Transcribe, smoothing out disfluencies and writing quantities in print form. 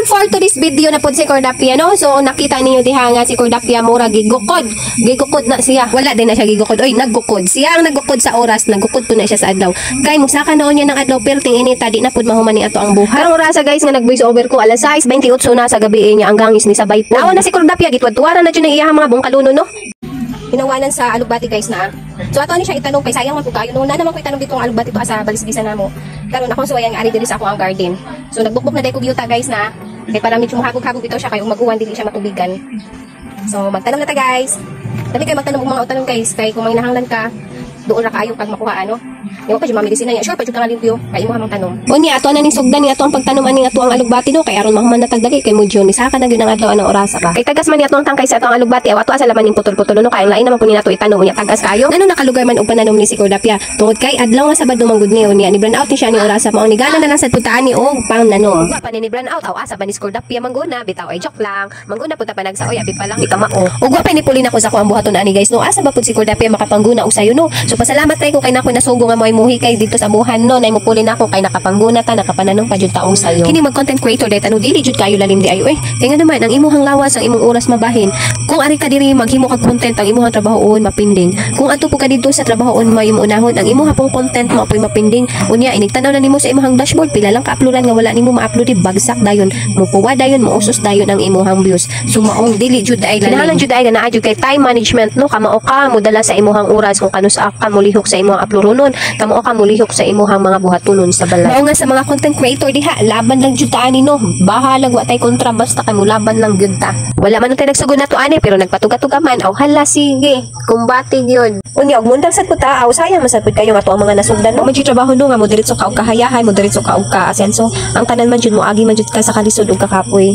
for today's video na pud si Cordapia, no? So nakita niyo diha nga si Cordapia mura gigukod. Gigukod na siya. Wala din na siya gigukod. Oy, naggukod. Siya ang naggukod sa oras, naggukod po na siya sa adlaw. Kay mugsaka naon niya ng adlaw perting inita di na pud mahuman ni ato ang buhat. Karong oras guys nga nag-voice over ko alas 6:28 na sa gabi niya ang gangis ni sabay po. Awa na si Cordapia gitwad-tuwaran na jud ang iyang mga bungkaluno, no? Hinawanan sa alugbati guys na. So ato ni siya itanong kay sayang man pud kayo. No na naman ko itanong dito ang alugbati to sa balis-bilisan namo. Karon ako suwayan nga ari diri sa ako ang garden. So nagbukbok na dai ko yuta guys na. Kay para medyo mahagog-hagog ito siya kay umaguwan dili siya matubigan. So magtanong na ta guys. Dali kay magtanong og mga utanong guys kay kung may nahanglan ka doon ra kaayo kag makuha ano. Yung pa jud mamedisina niya. Sure pa jud ka limpyo kay imo hamang tanom. O ni ato na ning sugdan ni ato ang pagtanom ani ato ang alugbati no kay aron mahuman na tagdali kay mudyo ni saka na gyud ang adlaw anong orasa ba. Kay tagas man ni ato ang tangkay sa ato ang alugbati aw ato sa laman ning putol-putol no kay ang lain naman po ni nato itanom unya tagas kayo. Ngano nakalugar man og pananom ni si Cordapia tungod kay adlaw nga Sabado manggud ni unya ni brand out ni siya ni orasa mao ni gana na lang sad putaan ni og pangnanom. Wa pa ni brand out aw asa ba ni Cordapia mangguna bitaw ay joke lang. Mangguna pud ta panagsaoy abi pa lang di ka mao. Ug wa pa ni pulin ako sa ko ang buhaton ani guys no asa ba pud si Cordapia makapangguna og sayo no. So pasalamat tay ko kay nako nasugo nga moy muhi kay dito sa buhan no nay mupulin ako kay nakapangguna ta nakapananong pa jud taong sayo. Kini mag content creator dayta no dili jud kayo lalim di ayo kay nga naman ang imong lawas ang imong oras mabahin. Kung ari ka diri maghimo kag content ang imong trabahoon mapinding. Kung adto po ka dito sa trabahoon may unahon ang imong hapong content mo apoy mapinding. Unya inigtanaw na nimo sa imong dashboard pila lang ka-uploadan nga wala nimo ma-upload bagsak dayon mupuwa dayon muusos dayon ang imong views. So maong dili jud ay lalim. Kinahanglan jud ay na jud kay time management no kamao ka modala sa imong oras kung kanus ka mulihok sa imong uploadon kamao ka mulihok sa imuhang mga buhatunon sa balay. Mao nga sa mga content creator diha, laban lang jud ta ani no. Bahala wa tay kontra basta kay mo laban lang gyud ta. Wala man tay nagsugod na to ani pero nagpatuga-tugaman aw hala sige, kumbati gyud. Unya og muntag sad pud ta aw sayang masad pud kayo nga to ang mga nasugdan no. Mo trabaho no nga mo diretso ka og kahayahay, mo diretso ka og kaasenso. Ang tanan man jud mo agi man jud ka sa kalisod ug kakapoy.